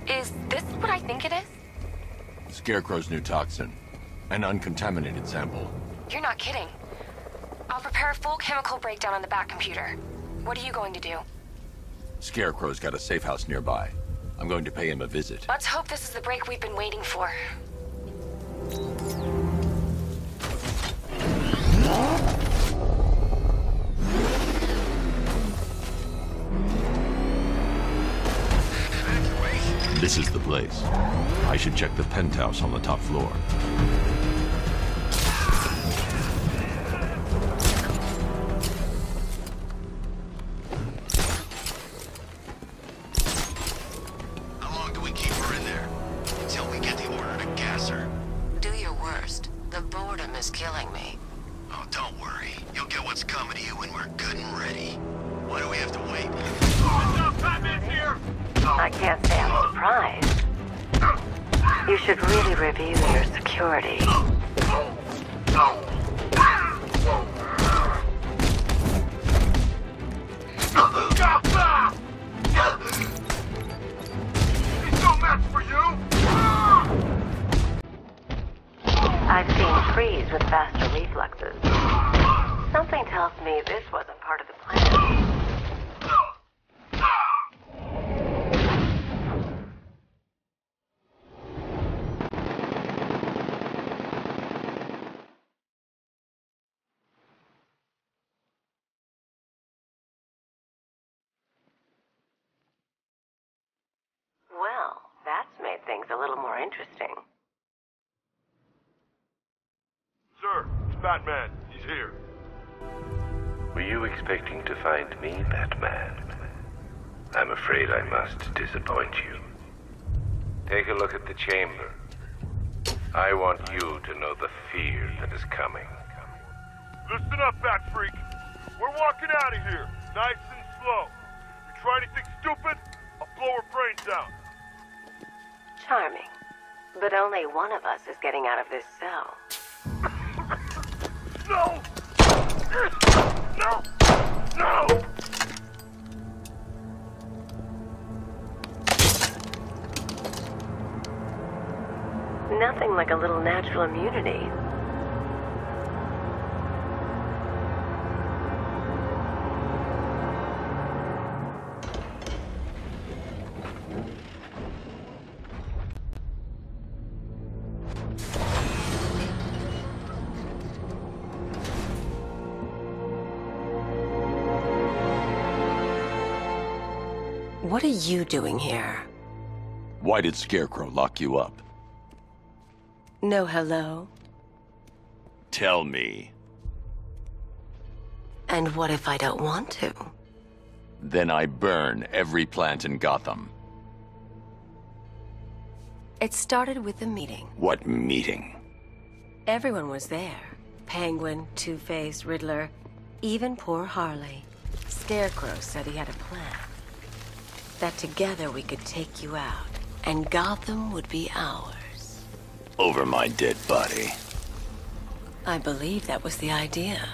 Is this what I think it is? Scarecrow's new toxin. An uncontaminated sample. You're not kidding. I'll prepare a full chemical breakdown on the back computer. What are you going to do? Scarecrow's got a safe house nearby. I'm going to pay him a visit. Let's hope this is the break we've been waiting for. This is the place. I should check the penthouse on the top floor. How long do we keep her in there? Until we get the order to gas her. Do your worst. The boredom is killing me. Oh, don't worry. You'll get what's coming to you when we're good and ready. Why do we have to wait? Batman's here! I can't say I'm surprised. You should really review your security. He's no match for you! I've seen trees with faster reflexes. Something tells me this wasn't part of the plan. Well, that's made things a little more interesting. Sir, it's Batman. He's here. Were you expecting to find me, Batman? I'm afraid I must disappoint you. Take a look at the chamber. I want you to know the fear that is coming. Listen up, Bat Freak. We're walking out of here, nice and slow. You try anything stupid, I'll blow her brains out. Charming. But only one of us is getting out of this cell. No! No! No! Nothing like a little natural immunity. What are you doing here? Why did Scarecrow lock you up? No hello? Tell me. And what if I don't want to? Then I burn every plant in Gotham. It started with a meeting. What meeting? Everyone was there. Penguin, Two-Face, Riddler, even poor Harley. Scarecrow said he had a plan. That together we could take you out, and Gotham would be ours. Over my dead body. I believe that was the idea.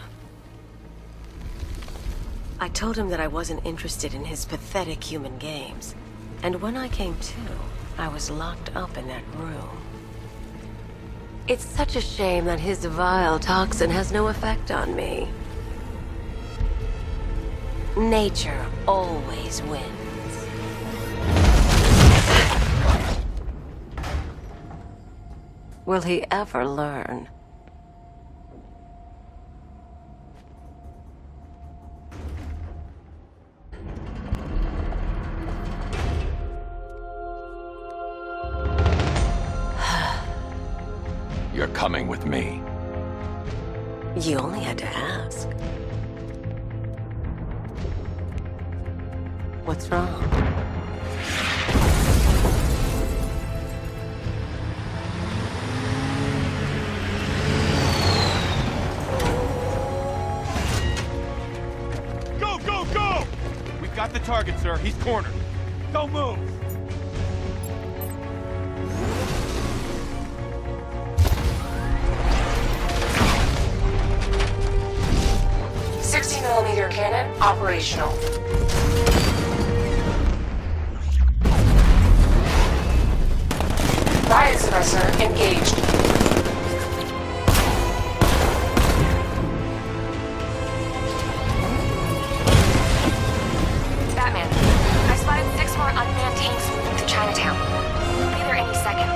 I told him that I wasn't interested in his pathetic human games, and when I came to, I was locked up in that room. It's such a shame that his vile toxin has no effect on me. Nature always wins. Will he ever learn? You're coming with me. You only had to ask. What's wrong? Go! We've got the target, sir. He's cornered. Don't move! .60mm cannon operational. suppressor engaged. Batman, I spotted 6 more unmanned tanks moving through Chinatown. We'll be there any second.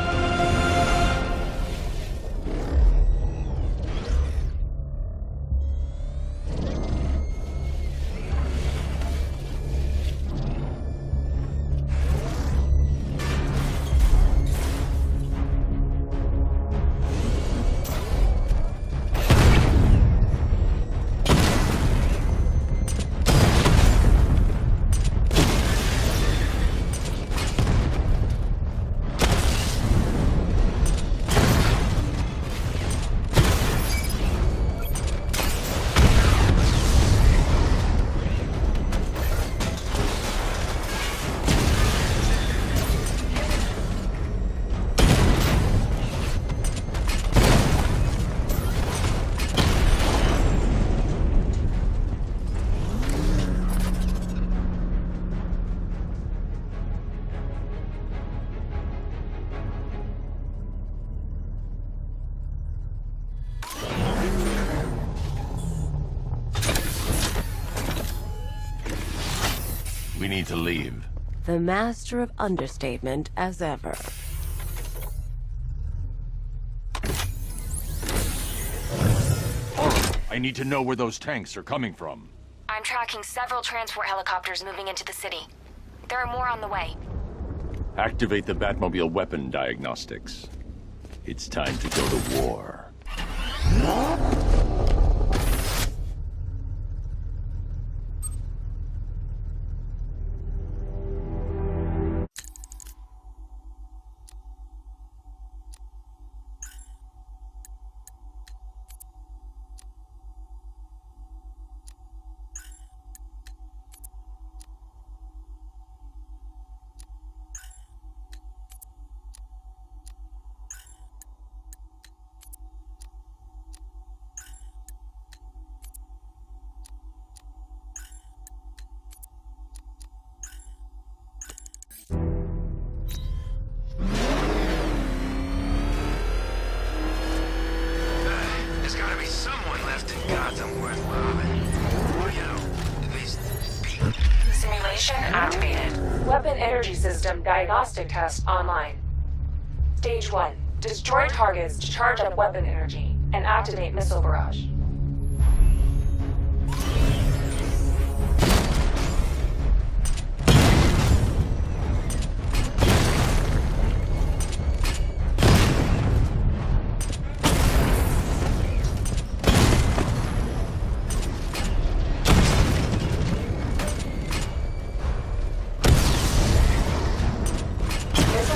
We need to leave. The master of understatement as ever. I need to know where those tanks are coming from. I'm tracking several transport helicopters moving into the city. There are more on the way. Activate the Batmobile weapon diagnostics. It's time to go to war. There's gotta be someone left in Gotham worth robbing. Or, you know, these people. Simulation activated. Weapon energy system diagnostic test online. Stage 1. Destroy targets to charge up weapon energy and activate missile barrage.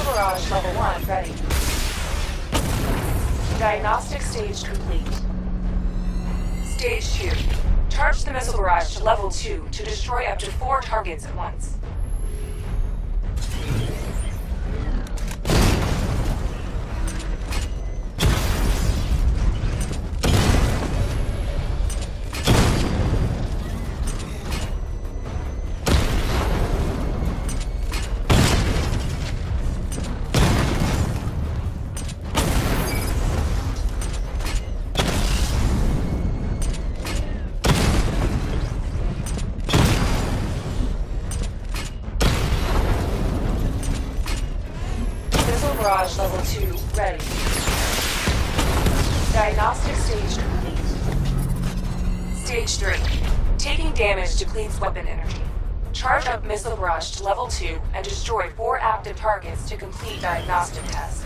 Barrage level 1 ready. Diagnostic stage complete. Stage 2. Charge the missile barrage to level 2 to destroy up to 4 targets at once. Barrage level 2 ready. Diagnostic stage complete. Stage 3. Taking damage depletes weapon energy. Charge up missile barrage to level 2 and destroy 4 active targets to complete diagnostic test.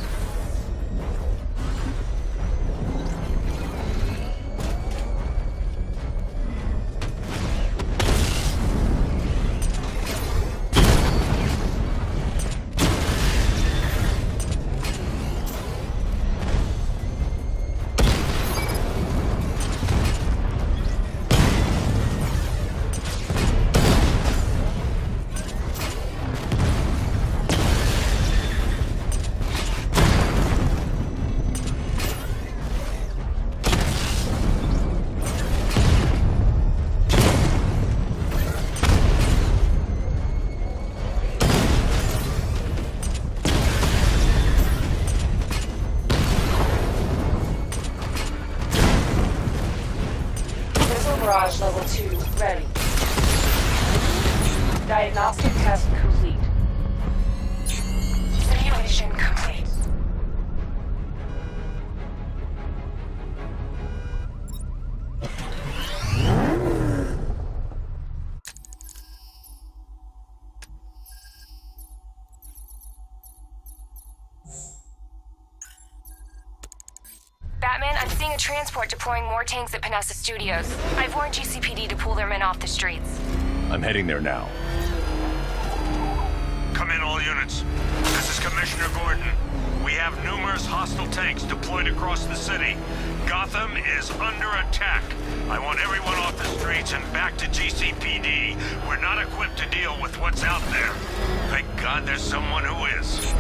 a transport deploying more tanks at Panessa Studios. I've warned GCPD to pull their men off the streets. I'm heading there now. Come in, all units. This is Commissioner Gordon. We have numerous hostile tanks deployed across the city. Gotham is under attack. I want everyone off the streets and back to GCPD. We're not equipped to deal with what's out there. Thank God there's someone who is.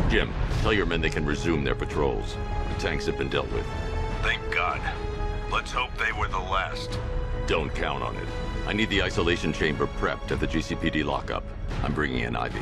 Jim, tell your men they can resume their patrols. The tanks have been dealt with. Thank God. Let's hope they were the last. Don't count on it. I need the isolation chamber prepped at the GCPD lockup. I'm bringing in Ivy.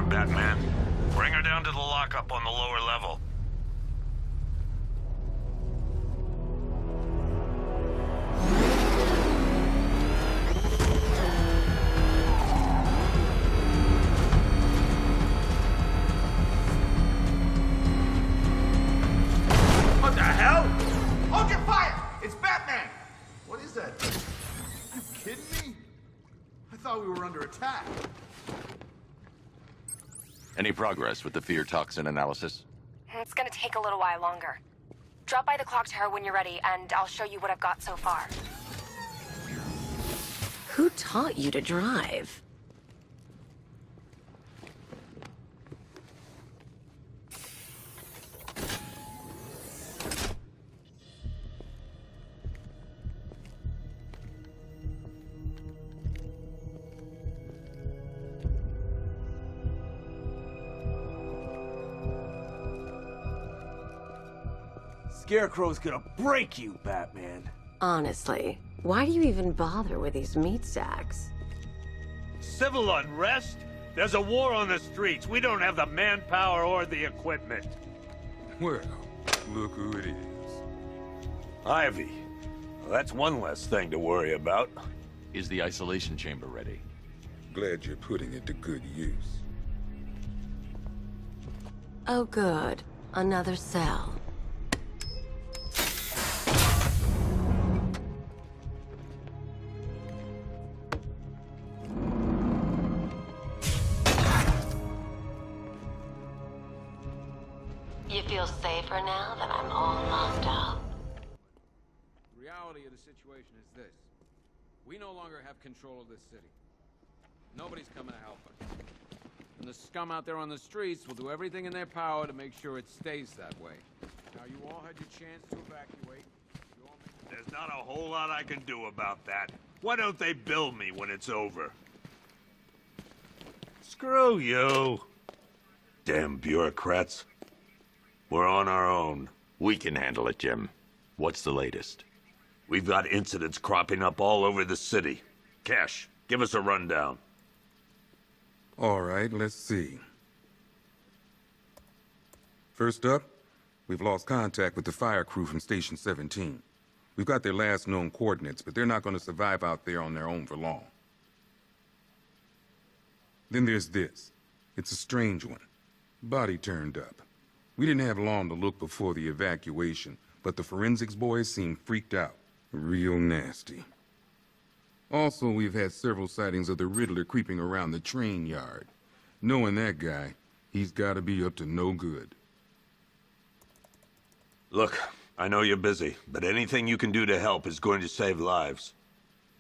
Batman. Bring her down to the lockup on the lower level. What the hell? Hold your fire! It's Batman! What is that? Are you kidding me? I thought we were under attack. Any progress with the fear toxin analysis? It's gonna take a little while longer. Drop by the clock tower when you're ready, and I'll show you what I've got so far. Who taught you to drive? Scarecrow's gonna break you, Batman. Honestly, why do you even bother with these meat sacks? Civil unrest? There's a war on the streets. We don't have the manpower or the equipment. Well, look who it is. Ivy. Well, that's one less thing to worry about. Is the isolation chamber ready? Glad you're putting it to good use. Oh good, another cell. You feel safer now that I'm all locked up? The reality of the situation is this. We no longer have control of this city. Nobody's coming to help us. And the scum out there on the streets will do everything in their power to make sure it stays that way. Now, you all had your chance to evacuate. There's not a whole lot I can do about that. Why don't they bill me when it's over? Screw you. Damn bureaucrats. We're on our own. We can handle it, Jim. What's the latest? We've got incidents cropping up all over the city. Cash, give us a rundown. All right, let's see. First up, we've lost contact with the fire crew from Station 17. We've got their last known coordinates, but they're not going to survive out there on their own for long. Then there's this. It's a strange one. Body turned up. We didn't have long to look before the evacuation, but the forensics boys seemed freaked out. Real nasty. Also, we've had several sightings of the Riddler creeping around the train yard. Knowing that guy, he's gotta be up to no good. Look, I know you're busy, but anything you can do to help is going to save lives.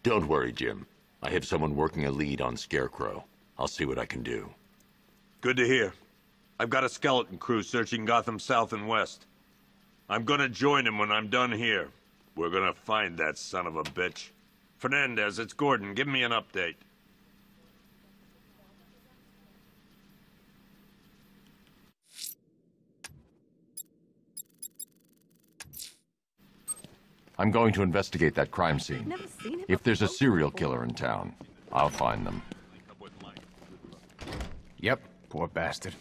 Don't worry, Jim. I have someone working a lead on Scarecrow. I'll see what I can do. Good to hear. I've got a skeleton crew searching Gotham South and West. I'm gonna join him when I'm done here. We're gonna find that son of a bitch. Fernandez, it's Gordon. Give me an update. I'm going to investigate that crime scene. If there's a serial killer in town, I'll find them. Yep, poor bastard.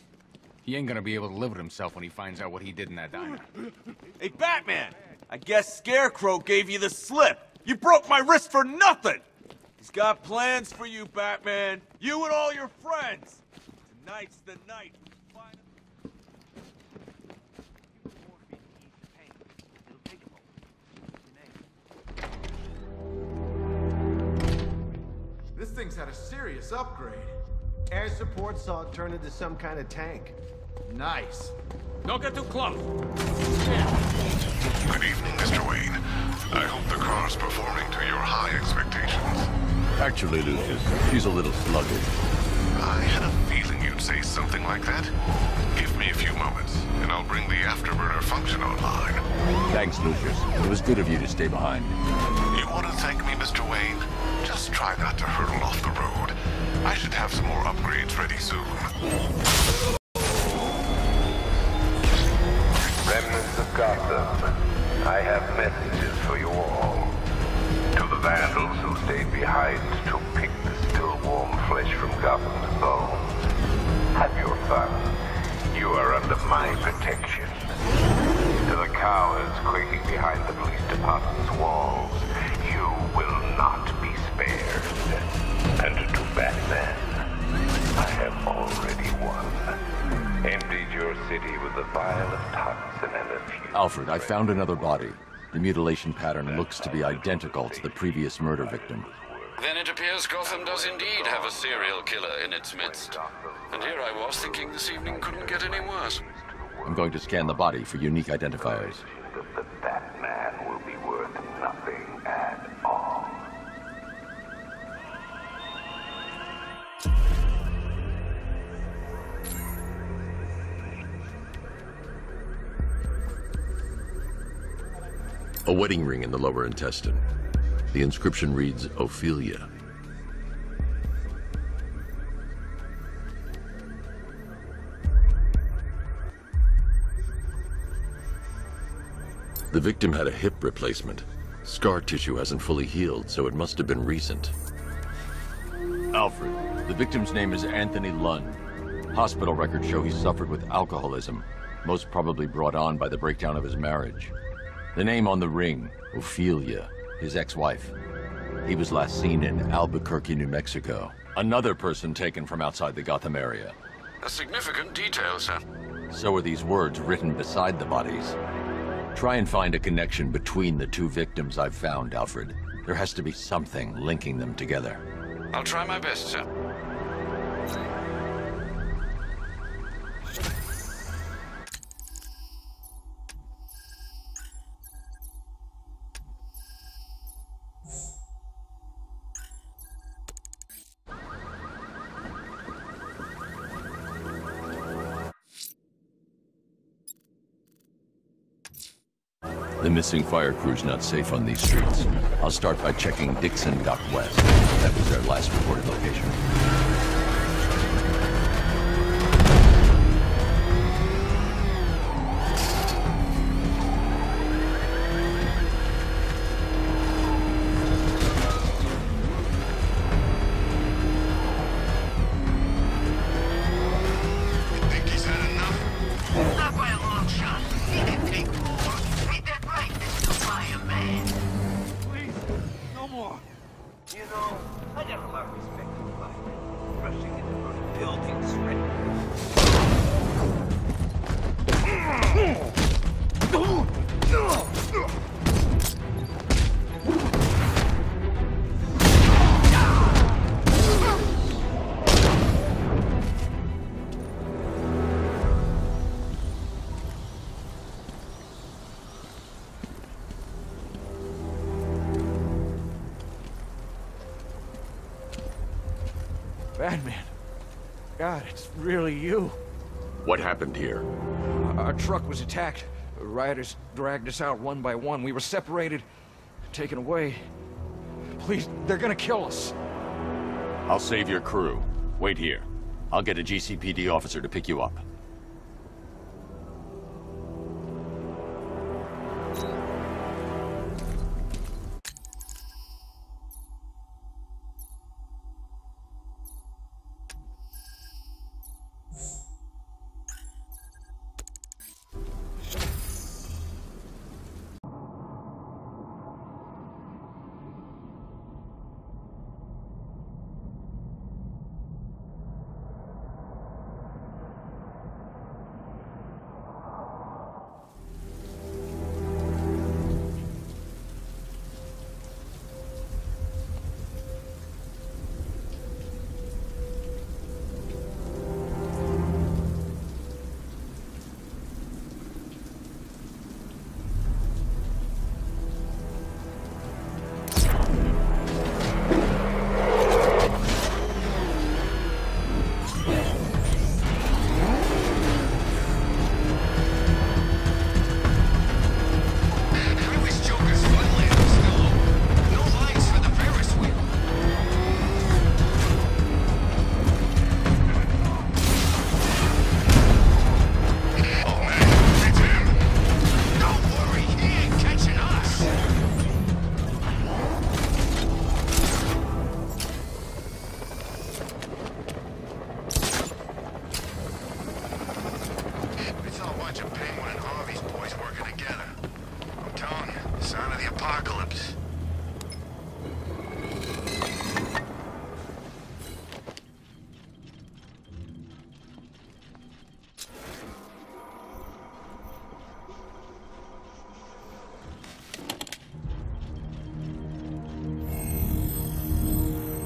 He ain't gonna be able to live with himself when he finds out what he did in that diner. Hey, Batman! I guess Scarecrow gave you the slip. You broke my wrist for nothing! He's got plans for you, Batman. You and all your friends. Tonight's the night. This thing's had a serious upgrade. Air support saw it turn into some kind of tank. Nice. Don't get too close. Good evening, Mr. Wayne. I hope the car's performing to your high expectations. Actually, Lucius, she's a little sluggish. I had a feeling you'd say something like that. Give me a few moments, and I'll bring the afterburner function online. Thanks, Lucius. It was good of you to stay behind. You want to thank me, Mr. Wayne? Just try not to hurtle off the road. I should have some more upgrades ready soon. Remnants of Gotham, I have messages for you all. To the vandals who stayed behind to pick the still warm flesh from Gotham's bones, have your fun. You are under my protection. To the cowards quaking behind the police department's walls, you will not be spared. And to Batman, I have already won. Emptied your city with a vial of toxin and a few... Alfred, I found another body. The mutilation pattern looks to be identical to the previous murder victim. Then it appears Gotham does indeed have a serial killer in its midst. And here I was thinking this evening couldn't get any worse. I'm going to scan the body for unique identifiers. The Batman will be worth nothing at all. A wedding ring in the lower intestine. The inscription reads, Ophelia. The victim had a hip replacement. Scar tissue hasn't fully healed, so it must have been recent. Alfred, the victim's name is Anthony Lund. Hospital records show he suffered with alcoholism, most probably brought on by the breakdown of his marriage. The name on the ring, Ophelia, his ex-wife. He was last seen in Albuquerque, New Mexico. Another person taken from outside the Gotham area. A significant detail, sir. So are these words written beside the bodies. Try and find a connection between the two victims I've found, Alfred. There has to be something linking them together. I'll try my best, sir. The missing fire crew's not safe on these streets. I'll start by checking Dixon Dock West. That was their last reported location. Think he's had enough? Not by a long shot. He can take more. Ain't that right, Mr. Fireman? Please, no more. You know, I got a lot of respect for Batman. Rushing into building's ready. Batman. God, it's really you. What happened here? Our truck was attacked. Rioters dragged us out one by one. We were separated, taken away. Please, they're gonna kill us. I'll save your crew. Wait here. I'll get a GCPD officer to pick you up.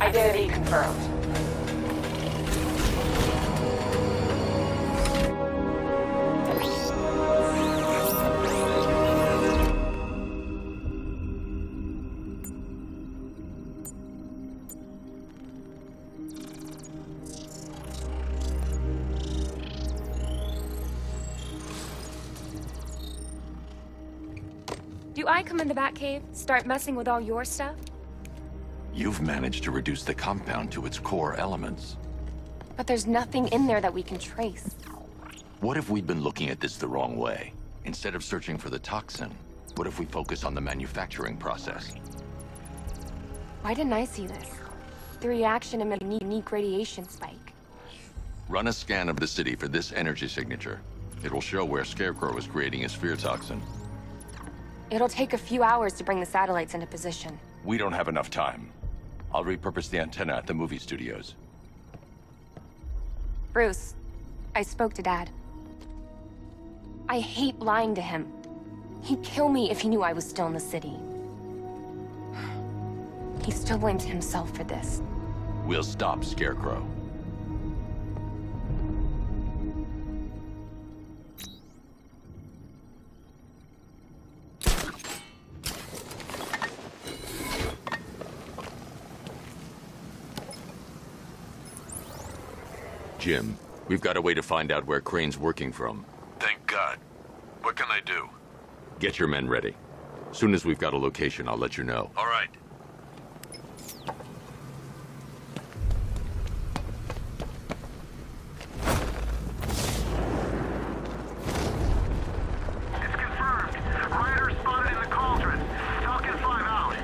Identity confirmed. Do I come in the Batcave, start messing with all your stuff? You've managed to reduce the compound to its core elements. But there's nothing in there that we can trace. What if we'd been looking at this the wrong way? Instead of searching for the toxin, what if we focus on the manufacturing process? Why didn't I see this? The reaction emitted a unique radiation spike. Run a scan of the city for this energy signature. It will show where Scarecrow is creating his fear toxin. It'll take a few hours to bring the satellites into position. We don't have enough time. I'll repurpose the antenna at the movie studios. Bruce, I spoke to Dad. I hate lying to him. He'd kill me if he knew I was still in the city. He still blames himself for this. We'll stop Scarecrow. Jim, we've got a way to find out where Crane's working from. Thank God. What can I do? Get your men ready. Soon as we've got a location, I'll let you know. All right. It's confirmed. Rioters spotted in the cauldron. Falcon 5 out.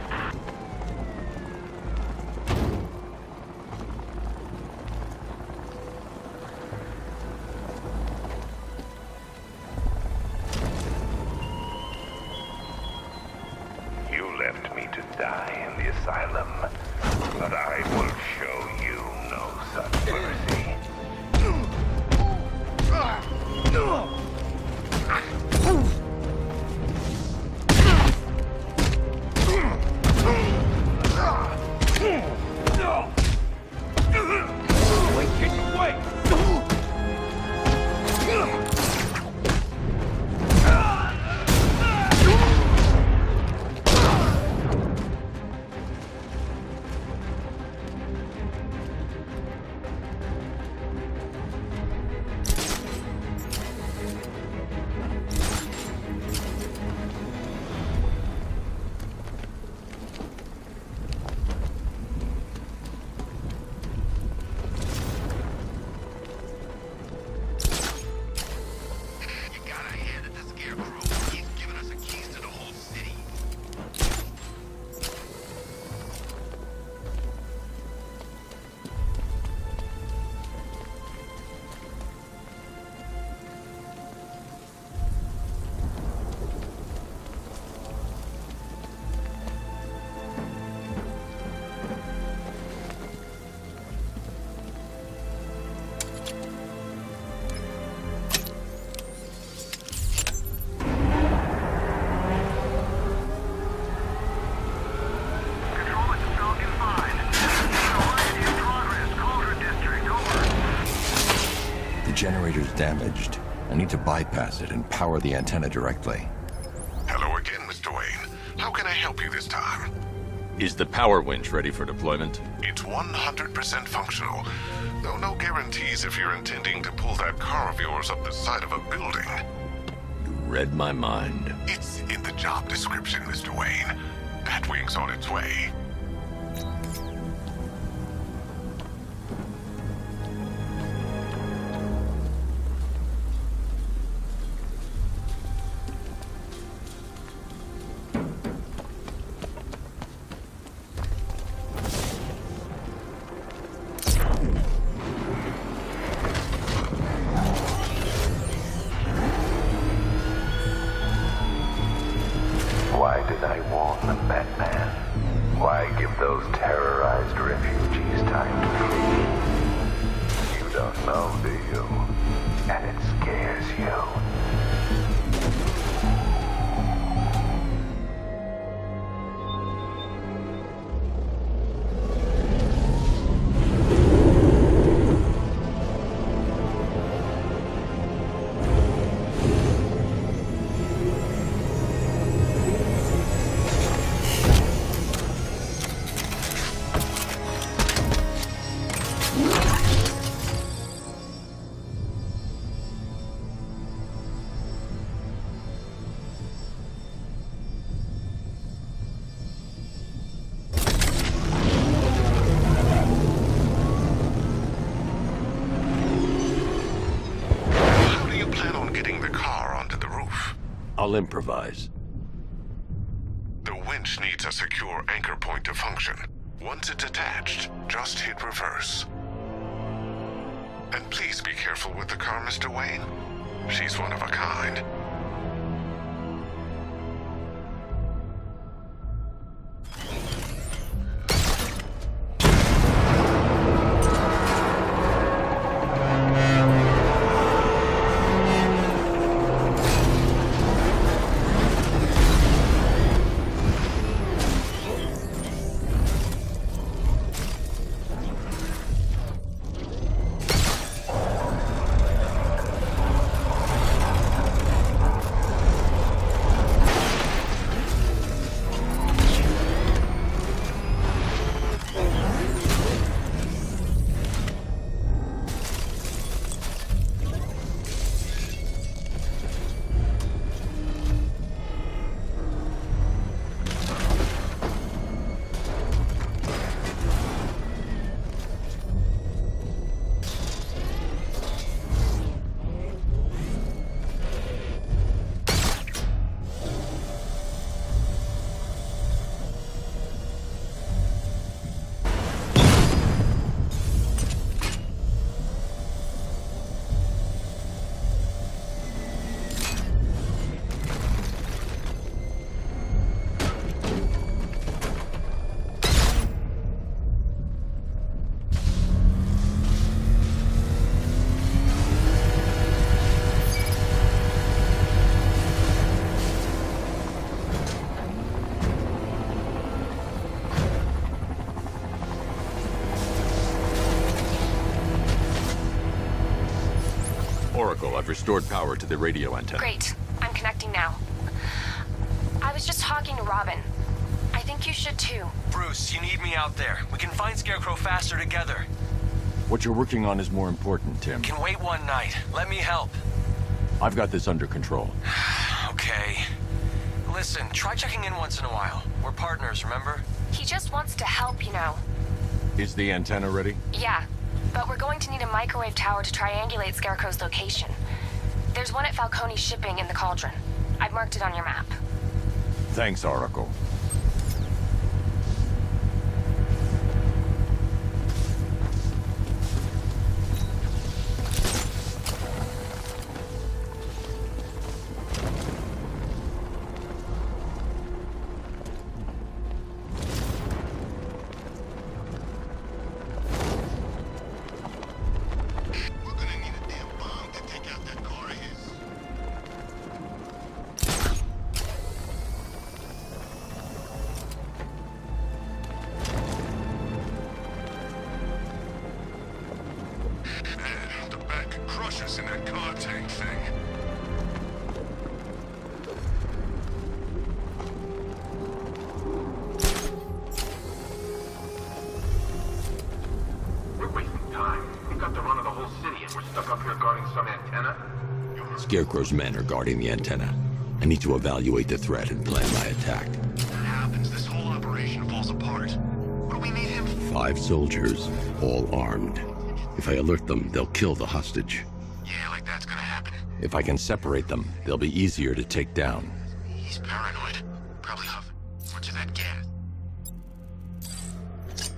You left me to die in the asylum, but I will show you no such mercy. Generator's damaged. I need to bypass it and power the antenna directly. Hello again, Mr. Wayne. How can I help you this time? Is the power winch ready for deployment? It's 100% functional, though no guarantees if you're intending to pull that car of yours up the side of a building. You read my mind. It's in the job description, Mr. Wayne. Batwing's on its way. Why did I warn them, Batman? Why give those terrorized refugees time to flee? You don't know, do you? And it scares you. I'll improvise. The winch needs a secure anchor point to function. Once it's attached, just hit reverse. And please be careful with the car, Mr. Wayne. She's one of a kind. Oracle, I've restored power to the radio antenna. Great. I'm connecting now. I was just talking to Robin. I think you should too. Bruce, you need me out there. We can find Scarecrow faster together. What you're working on is more important, Tim. Can wait one night. Let me help. I've got this under control. Okay. Listen, try checking in once in a while. We're partners, remember? He just wants to help, you know. Is the antenna ready? Yeah, but we're going to need a microwave tower to triangulate Scarecrow's location. There's one at Falcone Shipping in the Cauldron. I've marked it on your map. Thanks, Oracle. In that car tank thing. We're wasting time. We've got the run of the whole city and we're stuck up here guarding some antenna. Scarecrow's men are guarding the antenna. I need to evaluate the threat and plan my attack. What happens? This whole operation falls apart. What do we need him for? 5 soldiers, all armed. If I alert them, they'll kill the hostage. Yeah, like that's gonna happen. If I can separate them, they'll be easier to take down. He's paranoid. Probably huffing much of that gas.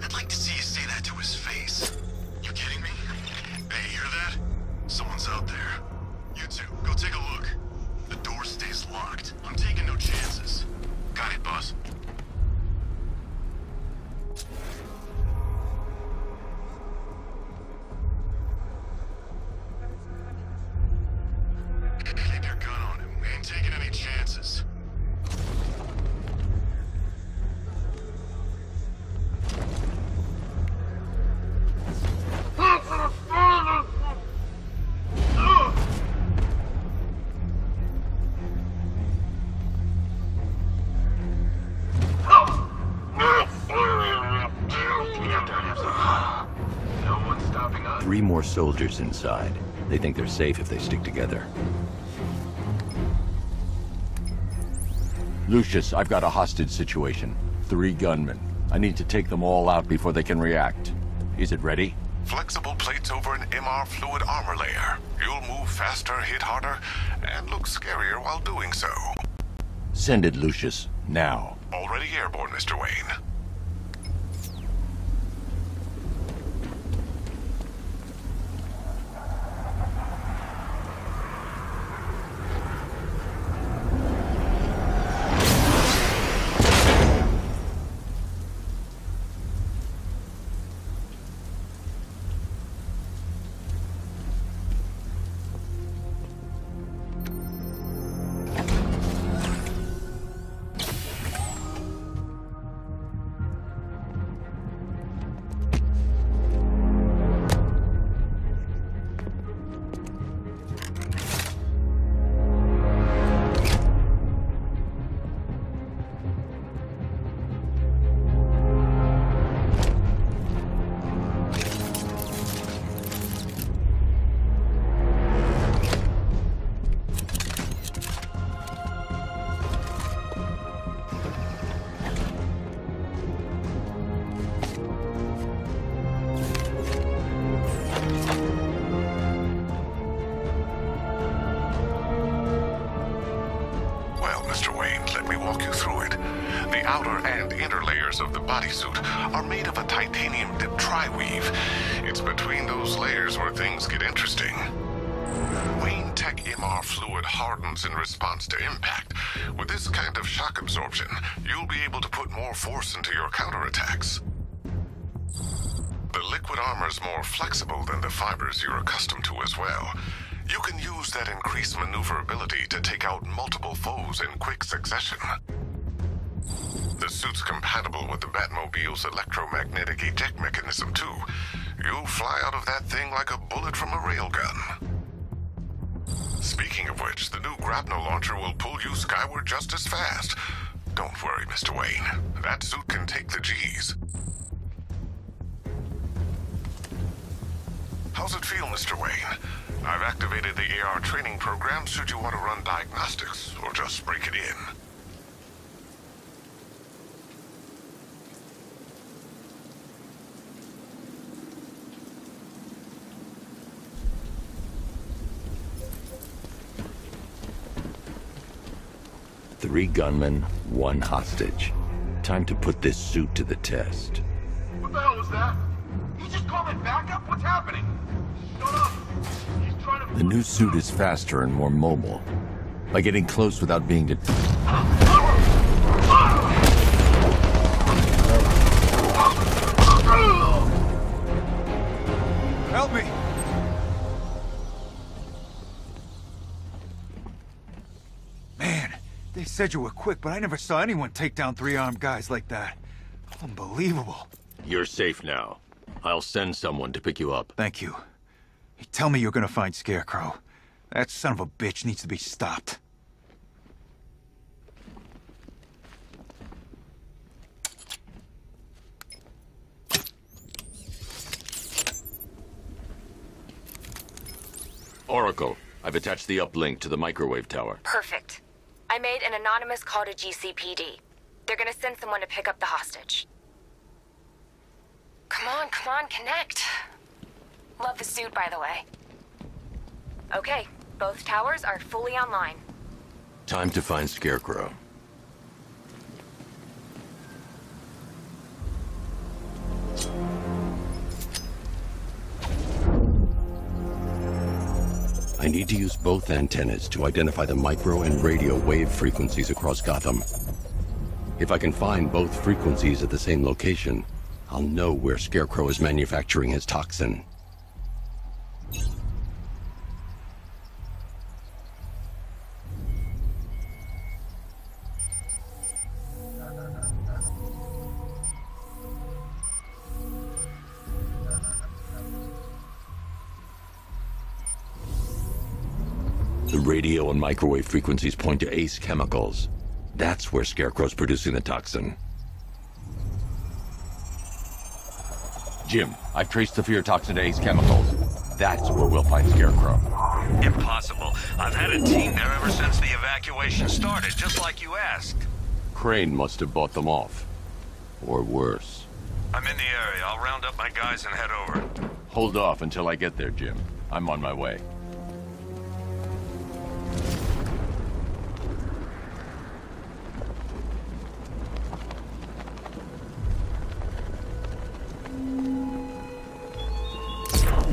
I'd like to see you say that to his face. You kidding me? Hey, hear that? Someone's out there. You two, go take a look. The door stays locked. I'm taking no chances. Got it, boss. Keep your gun on him. We ain't taking any chances. No one's stopping us. 3 more soldiers inside. They think they're safe if they stick together. Lucius, I've got a hostage situation. 3 gunmen. I need to take them all out before they can react. Is it ready? Flexible plates over an MR fluid armor layer. You'll move faster, hit harder, and look scarier while doing so. Send it, Lucius. Now. Already airborne, Mr. Wayne. outer and inner layers of the bodysuit are made of a titanium-dipped tri-weave. It's between those layers where things get interesting. Wayne Tech MR fluid hardens in response to impact. With this kind of shock absorption, you'll be able to put more force into your counterattacks. The liquid armor's more flexible than the fibers you're accustomed to as well. You can use that increased maneuverability to take out multiple foes in quick succession. The suit's compatible with the Batmobile's electromagnetic eject mechanism, too. You'll fly out of that thing like a bullet from a railgun. Speaking of which, the new grapnel launcher will pull you skyward just as fast. Don't worry, Mr. Wayne. That suit can take the G's. How's it feel, Mr. Wayne? I've activated the AR training program should you want to run diagnostics, or just break it in. Three gunmen, one hostage. Time to put this suit to the test. What the hell was that? He just called it backup? What's happening? Shut up! He's trying to... The new suit is faster and more mobile. By getting close without being detected. Help me! Man, they said you were quick, but I never saw anyone take down three armed guys like that. Unbelievable. You're safe now. I'll send someone to pick you up. Thank you. Hey, tell me you're gonna find Scarecrow. That son of a bitch needs to be stopped. Oracle, I've attached the uplink to the microwave tower. Perfect. I made an anonymous call to GCPD. They're gonna send someone to pick up the hostage. Come on, connect. Love the suit, by the way. Okay, both towers are fully online. Time to find Scarecrow. I need to use both antennas to identify the micro and radio wave frequencies across Gotham. If I can find both frequencies at the same location, I'll know where Scarecrow is manufacturing his toxin. The radio and microwave frequencies point to Ace Chemicals. That's where Scarecrow's producing the toxin. Jim, I've traced the fear toxin to Ace Chemicals. That's where we'll find Scarecrow. Impossible. I've had a team there ever since the evacuation started, just like you asked. Crane must have bought them off. Or worse. I'm in the area. I'll round up my guys and head over. Hold off until I get there, Jim. I'm on my way.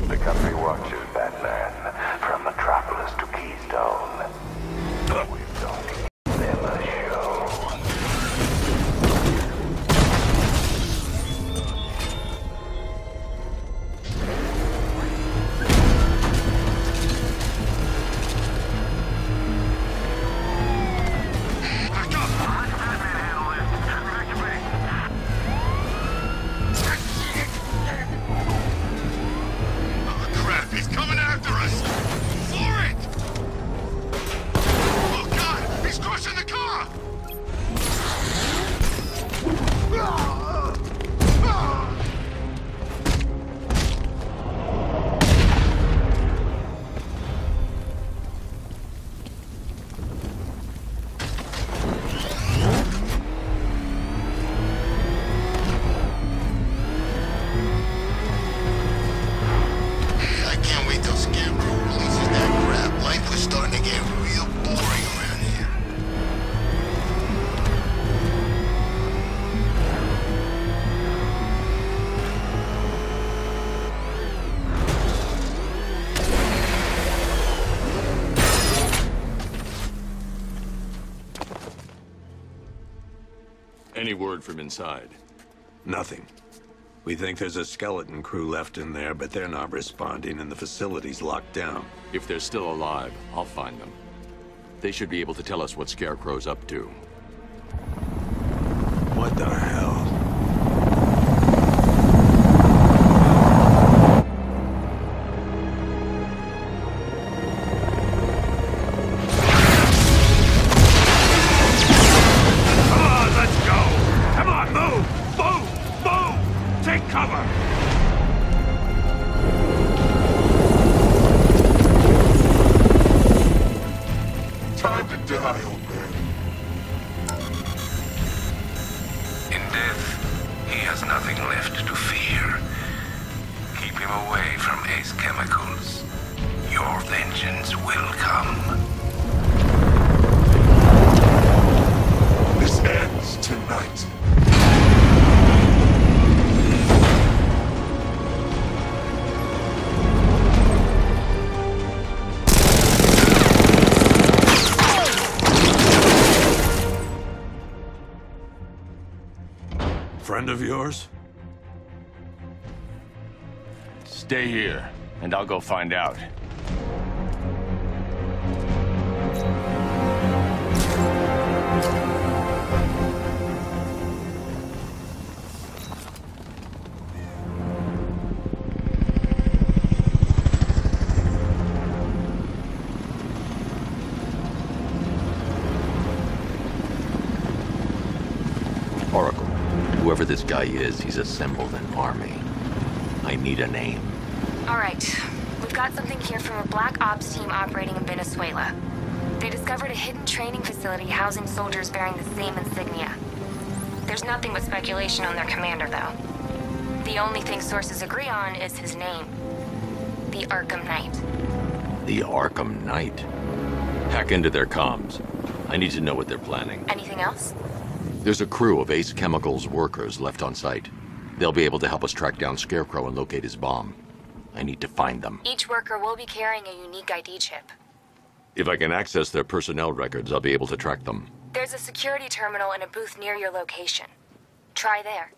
The country watches, Batman, from Metropolis to Keystone. But we don't never show. He's coming after us! For it! Oh God! He's crushing the car! Any word from inside? Nothing. We think there's a skeleton crew left in there, but they're not responding and the facility's locked down. If they're still alive, I'll find them. They should be able to tell us what Scarecrow's up to. What the hell? has nothing left to fear. Keep him away from Ace Chemicals. Your vengeance will come. This ends tonight. Friend of yours? Stay here, and I'll go find out. Oracle, whoever this guy is, he's assembled an army. I need a name. All right. We've got something here from a Black Ops team operating in Venezuela. They discovered a hidden training facility housing soldiers bearing the same insignia. There's nothing but speculation on their commander, though. The only thing sources agree on is his name. The Arkham Knight. The Arkham Knight? Hack into their comms. I need to know what they're planning. Anything else? There's a crew of Ace Chemicals workers left on site. They'll be able to help us track down Scarecrow and locate his bomb. I need to find them. Each worker will be carrying a unique ID chip. If I can access their personnel records, I'll be able to track them. There's a security terminal in a booth near your location. Try there.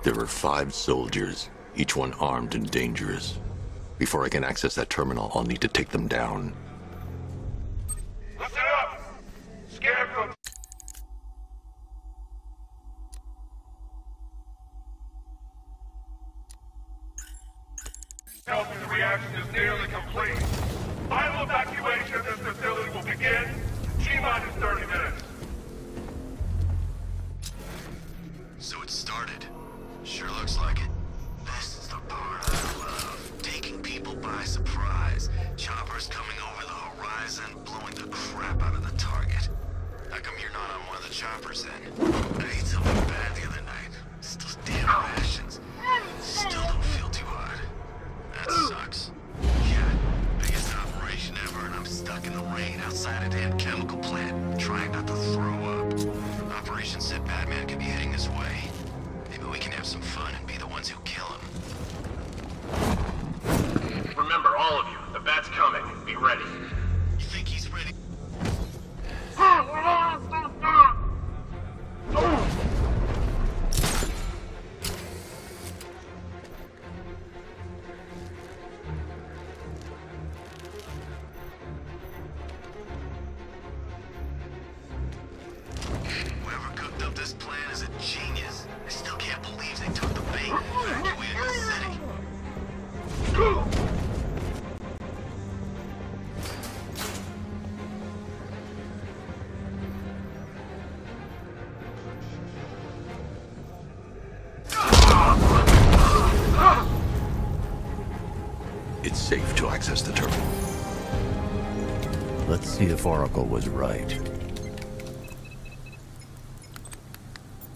There are 5 soldiers, each one armed and dangerous. Before I can access that terminal, I'll need to take them down. Listen up! Scarecrow! Tell me the reaction is nearly complete. Final evacuation of this facility will begin T-minus 30 minutes. So it started. Sure looks like it. This is the part I love. Taking people by surprise. Choppers coming over the horizon, blowing the crap out of the target. How come you're not on one of the choppers then? I ate something bad the other night. It's those damn rations. Still don't feel too hot. That sucks. Yeah, biggest operation ever, and I'm stuck in the rain outside a damn chemical plant, trying not to throw up. Operation said Batman could be heading this way. Maybe we can have some fun and be the ones who kill him. Remember, all of you, the bat's coming. Be ready. You think he's ready? Whoever cooked up this plan is a genius. I still can't believe they took the bait and evacuated the city. It's safe to access the terminal. Let's see if Oracle was right.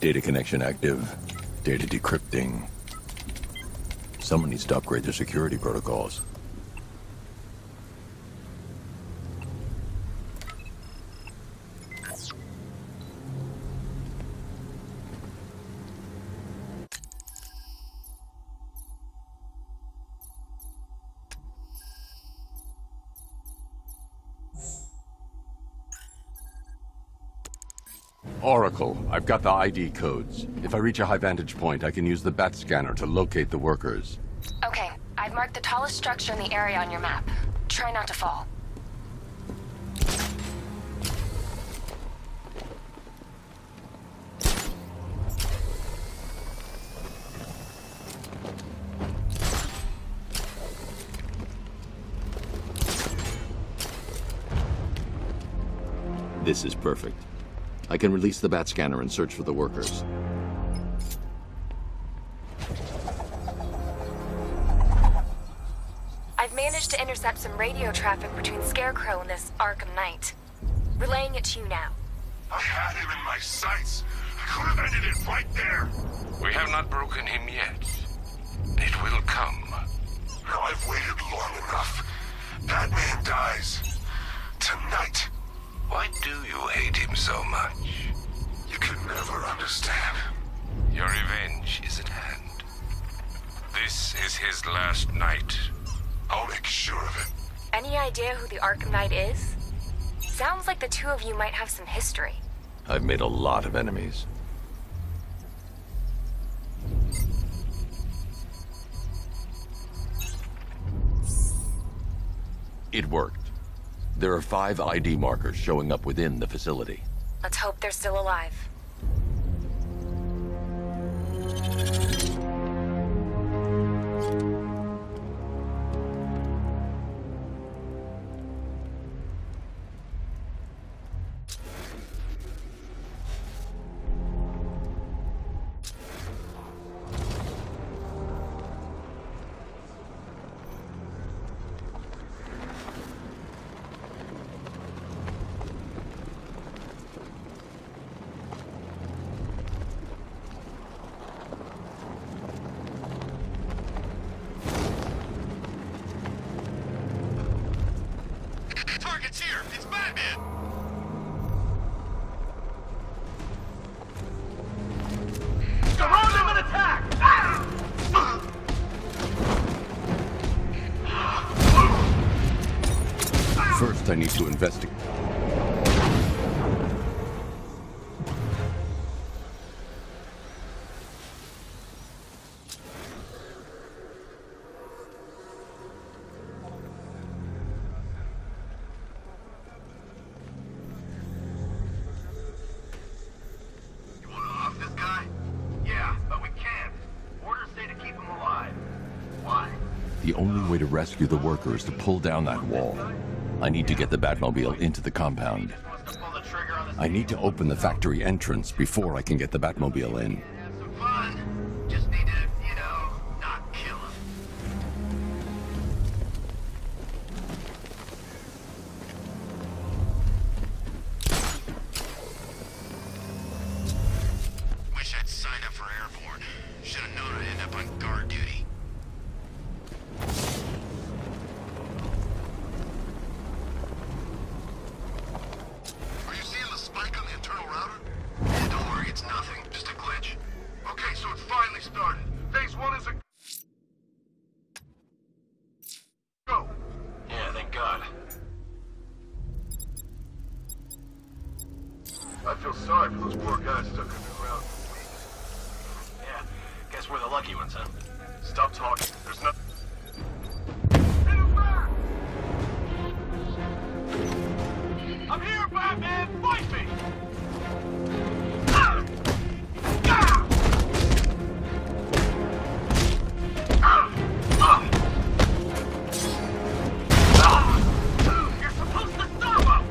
Data connection active. Data decrypting. Someone needs to upgrade their security protocols. Oracle, I've got the ID codes. If I reach a high vantage point, I can use the bat scanner to locate the workers. Okay, I've marked the tallest structure in the area on your map. Try not to fall. This is perfect. I can release the bat scanner and search for the workers. I've managed to intercept some radio traffic between Scarecrow and this Arkham Knight. Relaying it to you now. I had him in my sights. I could have ended it right there. We have not broken him yet. It will come. Now I've waited long enough. Batman dies. Tonight. Why do you hate him so much? You can never understand. Your revenge is at hand. This is his last night. I'll make sure of it. Any idea who the Arkham Knight is? Sounds like the two of you might have some history. I've made a lot of enemies. It worked. There are 5 ID markers showing up within the facility. Let's hope they're still alive. Target's here! It's Batman! Surround him and attack! First, I need to investigate. The only way to rescue the worker is to pull down that wall. I need to get the Batmobile into the compound. I need to open the factory entrance before I can get the Batmobile in. Just need to, you know, not kill him. Wish I'd signed up for airborne. Should have known I'd end up on guard duty. Are you seeing the spike on the internal router? Yeah, don't worry, it's nothing. Just a glitch. Okay, so it's finally started. Phase 1 is a... Go! Yeah, thank God. I feel sorry for those poor guys stuck underground for weeks. Yeah, guess we're the lucky ones, huh? Stop talking. There's nothing... I'm here, Batman! Fight me! You're supposed to stop him!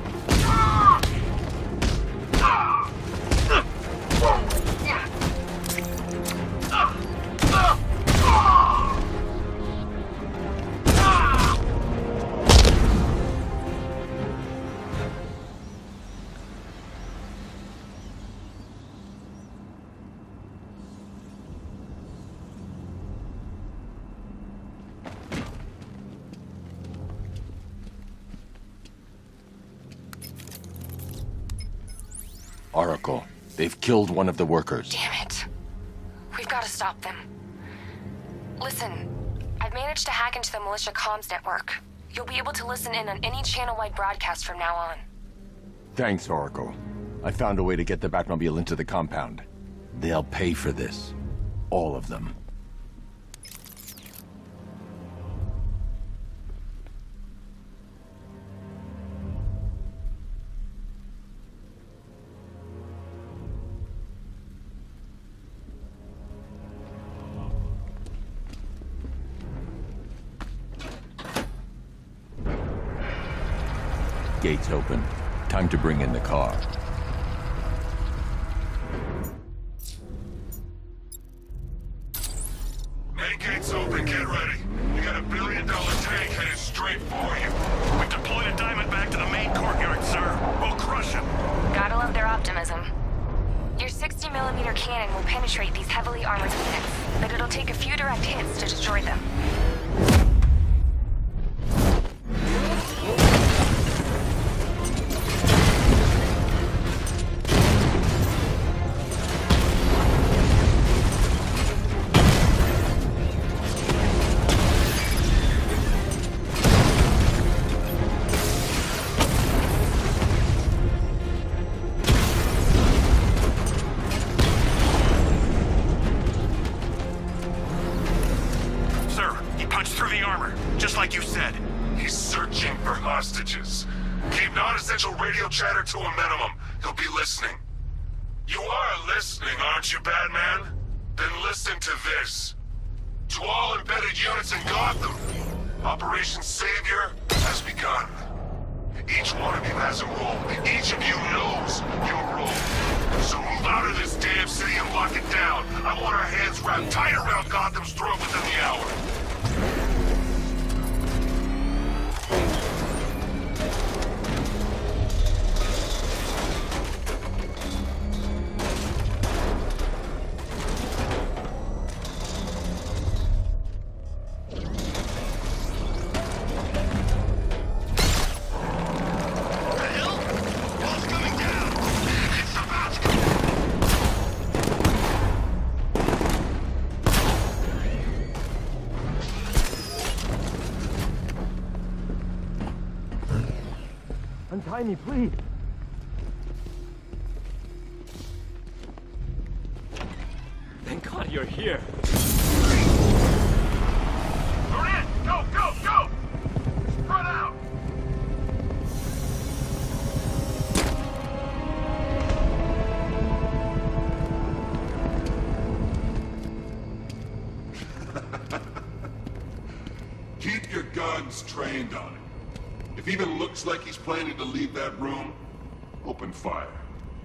Oracle, they've killed one of the workers. Damn it. We've got to stop them. Listen, I've managed to hack into the militia comms network. You'll be able to listen in on any channel-wide broadcast from now on. Thanks, Oracle. I found a way to get the Batmobile into the compound. They'll pay for this. All of them. Gates open. Time to bring in the car. Main gate's open, get ready. You got $1 billion tank headed straight for you. We've deployed a Diamondback to the main courtyard, sir. We'll crush him. Gotta love their optimism. Your 60mm cannon will penetrate these heavily armored units, but it'll take a few direct hits to destroy them. Chatter to a minimum. He'll be listening. You are listening, aren't you, Batman? Then listen to this. To all embedded units in Gotham, Operation Savior has begun. Each one of you has a role. Each of you knows your role. So move out of this damn city and lock it down. I want our hands wrapped tight around Gotham's throat within the hour. Untie me, please. Thank God you're here. We're in! Go, go, go! Spread out! Keep your guns trained on him. If he even looks like he's planning to leave that room, open fire.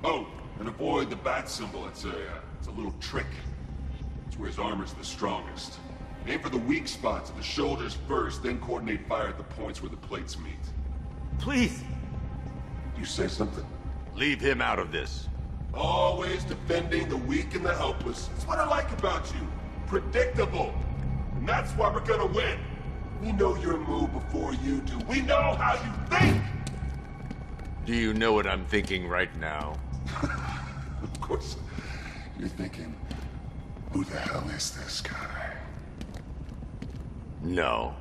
Oh, and avoid the bat symbol. It's a little trick. It's where his armor's the strongest. Aim for the weak spots at the shoulders first, then coordinate fire at the points where the plates meet. Please! You say something? Leave him out of this. Always defending the weak and the helpless. That's what I like about you. Predictable. And that's why we're gonna win. We know your move before you do. We know how you think! Do you know what I'm thinking right now? Of course. You're thinking, who the hell is this guy? No.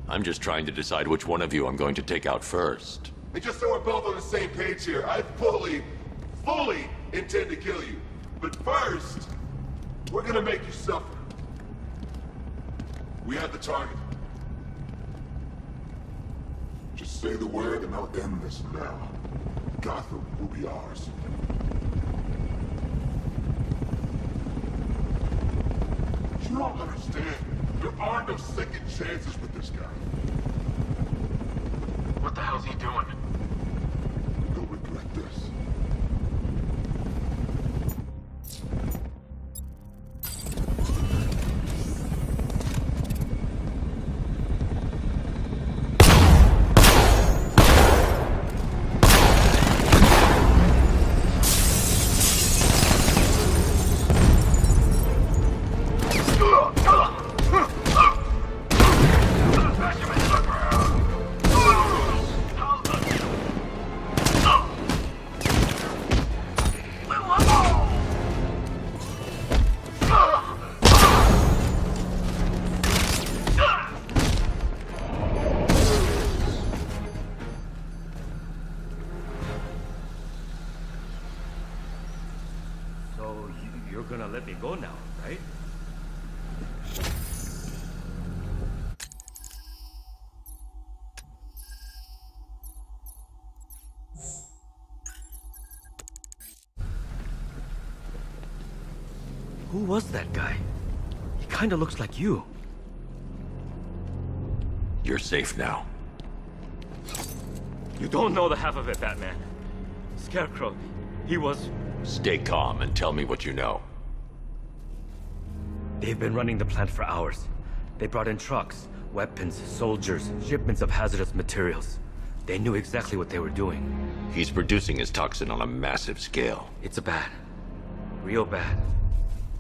I'm just trying to decide which one of you I'm going to take out first. And just so we're both on the same page here, I fully intend to kill you. But first, we're gonna make you suffer. We have the target. Just say the word and I'll end this now. Gotham will be ours. You don't understand. There are no second chances with this guy. What the hell's he doing? You'll regret this. You're gonna let me go now, right? Who was that guy? He kinda looks like you. You're safe now. You don't know the half of it, Batman. Scarecrow, he was... Stay calm and tell me what you know. They've been running the plant for hours. They brought in trucks, weapons, soldiers, shipments of hazardous materials. They knew exactly what they were doing. He's producing his toxin on a massive scale. It's bad. Real bad.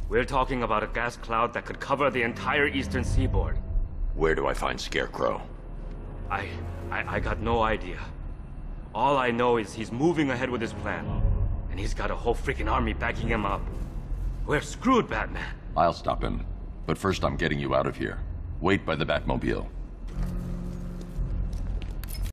We're talking about a gas cloud that could cover the entire eastern seaboard. Where do I find Scarecrow? I got no idea. All I know is he's moving ahead with his plan. And he's got a whole freaking army backing him up. We're screwed, Batman. I'll stop him. But first I'm getting you out of here. Wait by the Batmobile.